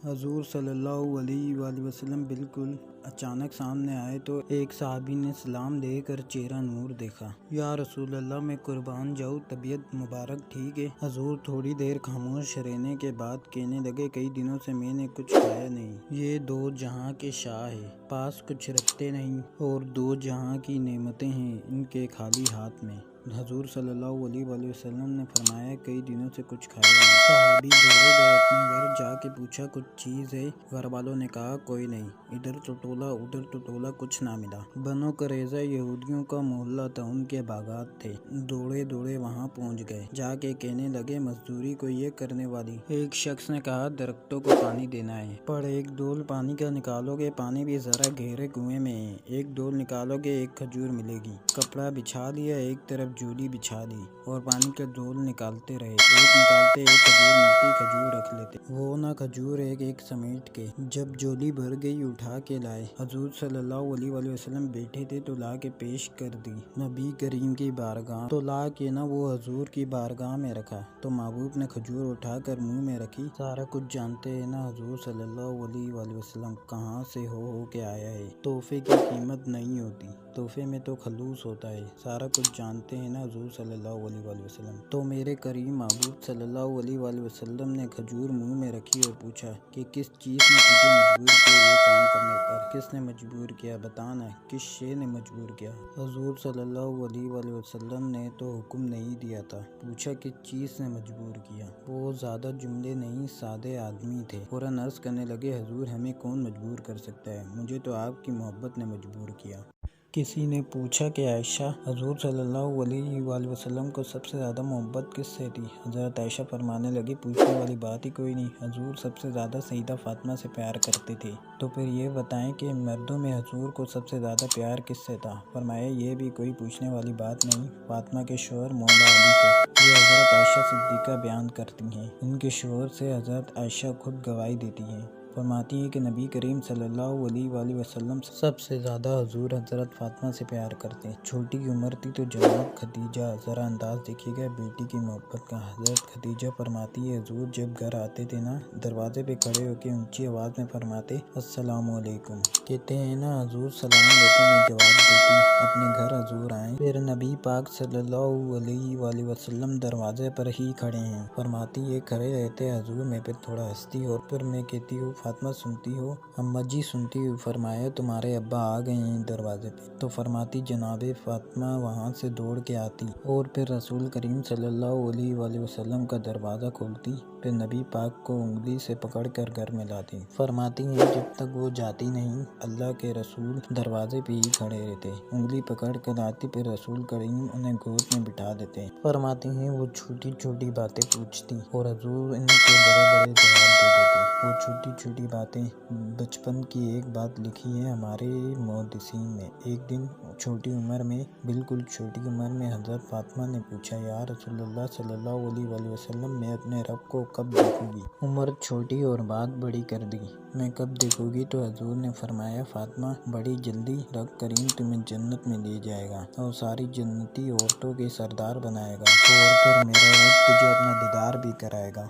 حضور صلی اللہ علیہ وآلہ وسلم بالکل اچانک سامنے آئے تو ایک صحابی نے سلام دے کر چہرہ نور دیکھا۔ یا رسول اللہ، میں قربان جاؤں، طبیعت مبارک ٹھیک ہے؟ حضور تھوڑی دیر خاموش رہنے کے بعد کہنے لگے، کئی دنوں سے میں نے کچھ کھایا نہیں۔ یہ دو جہاں کے شاہ ہے، پاس کچھ رکھتے نہیں، اور دو جہاں کی نعمتیں ہیں ان کے خالی ہاتھ میں۔ حضور صلی اللہ علیہ وآلہ وسلم نے فرمایا، کئی دنوں سے کچھ کھایا نہیں۔ صحابی دوڑے گئے، اپنے گھر جا کے پوچھا، کچھ چیز ہے؟ گھر والوں نے کہا، کوئی نہیں۔ ادھر تو ٹولا ادھر تو ٹولا، کچھ نہ ملا۔ بنو قریظہ یہودیوں کا محلہ تھا، ان کے باغات تھے۔ دوڑے دوڑے وہاں پہنچ گئے، جا کے کہنے لگے، مزدوری کوئی ہے کرنے والی؟ ایک شخص نے کہا، درختوں کو پانی دینا ہے۔ پر ایک ڈول پانی کا نکالو گے، پانی بھی ذرا گہرے کنویں میں ہے، ایک ڈول نکالو گے ایک کھجور ملے گی۔ کپڑا بچھا لیا، ایک طرف جولی بچھا لی، اور پانی کا ڈول نکالتے رہے، ایک نکالتے ایک کھجور ملتی، کھجور رکھ لیتے، وہ نہ کھجور ایک ایک سمیٹ کے۔ جب جولی بھر گئی اٹھا کے لائے۔ حضور صلی اللہ علیہ وآلہ وسلم بیٹھے تھے تو لا کے پیش کر دی نبی کریم کی بارگاہ، تو لا کے نہ وہ حضور کی بارگاہ میں رکھا، تو محبوب نے کھجور اٹھا کر منہ میں رکھی۔ سارا کچھ جانتے ہیں نا حضور صلی اللہ علیہ وآلہ وسلم کہاں سے ہو کے آیا ہے۔ تحفے کی قیمت نہیں ہوتی، تحفے میں تو خلوص ہوتا ہے۔ سارا کچھ جانتے ہیں نا حضور صلی اللہ علیہ وآلہ وسلم۔ تو میرے کریم محبوب صلی اللہ علیہ وآلہ وسلم نے کھجور منہ میں رکھی اور پوچھا کہ کس چیز نے تجھے مجبور کیا یہ کام کرنے پر؟ کس نے مجبور کیا؟ بتانا، کس شے نے مجبور کیا؟ حضور صلی اللہ علیہ وآلہ وسلم نے تو حکم نہیں دیا تھا، پوچھا کس چیز نے مجبور کیا؟ وہ زیادہ جملے نہیں، سادے آدمی تھے۔ فوراً عرض کرنے لگے، حضور ہمیں کون مجبور کر سکتا ہے؟ مجھے تو آپ کی محبت نے مجبور کیا۔ کسی نے پوچھا کہ عائشہ، حضور صلی اللہ علیہ وآلہ وسلم کو سب سے زیادہ محبت کس سے تھی؟ حضرت عائشہ فرمانے لگی، پوچھنے والی بات ہی کوئی نہیں، حضور سب سے زیادہ سیدہ فاطمہ سے پیار کرتے تھے۔ تو پھر یہ بتائیں کہ مردوں میں حضور کو سب سے زیادہ پیار کس سے تھا؟ فرمایا، یہ بھی کوئی پوچھنے والی بات نہیں، فاطمہ کے شوہر مولا علی سے۔ یہ حضرت عائشہ صدیقہ بیان کرتی ہیں، ان کے شوہر سے حضرت عائشہ خود گواہی دیتی ہیں، فرماتی ہے کہ نبی کریم صلی اللہ علیہ وآلہ وسلم سب سے زیادہ حضور حضرت فاطمہ سے پیار کرتے ہیں۔ چھوٹی عمر تھی تو جناب خدیجہ، ذرا انداز دیکھیے گا بیٹی کی محبت کا۔ حضرت خدیجہ فرماتی ہے، حضور جب گھر آتے تھے نا، دروازے پہ کھڑے ہو کے اونچی آواز میں فرماتے، السلام علیکم۔ کہتے ہیں نا، حضور سلام لیتے، میں جواب دیتی، اپنے گھر حضور آئیں۔ پھر نبی پاک صلی اللہ علیہ وآلہ وسلم دروازے پر ہی کھڑے ہیں، فرماتی ہے، کھڑے رہتے حضور، میں پھر تھوڑا ہنستی، اور پھر میں کہتی ہوں، فاطمہ سنتی ہو؟ اماں جی سنتی ہوں۔ فرمایا، تمہارے ابا آ گئے ہیں دروازے پہ۔ تو فرماتی، جناب فاطمہ وہاں سے دوڑ کے آتی، اور پھر رسول کریم صلی اللہ علیہ وآلہ وسلم کا دروازہ کھولتی، پھر نبی پاک کو انگلی سے پکڑ کر گھر میں لاتی۔ فرماتی ہیں، جب تک وہ جاتی نہیں، اللہ کے رسول دروازے پہ ہی کھڑے رہتے، انگلی پکڑ کر آتی، پھر رسول کریم انہیں گود میں بٹھا دیتے۔ فرماتی ہیں، وہ چھوٹی چھوٹی باتیں پوچھتی اور حضور ان کے بڑے بڑے جواب دے دیتے۔ وہ چھوٹی چھوٹی باتیں، بچپن کی ایک بات لکھی ہے ہمارے محدثین نے۔ ایک دن چھوٹی عمر میں، بالکل چھوٹی عمر میں، حضرت فاطمہ نے پوچھا، یا رسول اللہ صلی اللہ علیہ وآلہ وسلم، میں اپنے رب کو کب دیکھوں گی؟ عمر چھوٹی اور بات بڑی کر دی، میں کب دیکھوں گی؟ تو حضور نے فرمایا، فاطمہ بڑی جلدی، رب کریم تمہیں جنت میں لے جائے گا اور ساری جنتی عورتوں کے سردار بنائے گا، اور پھر میرا رب تجھے اپنا دیدار بھی کرائے گا۔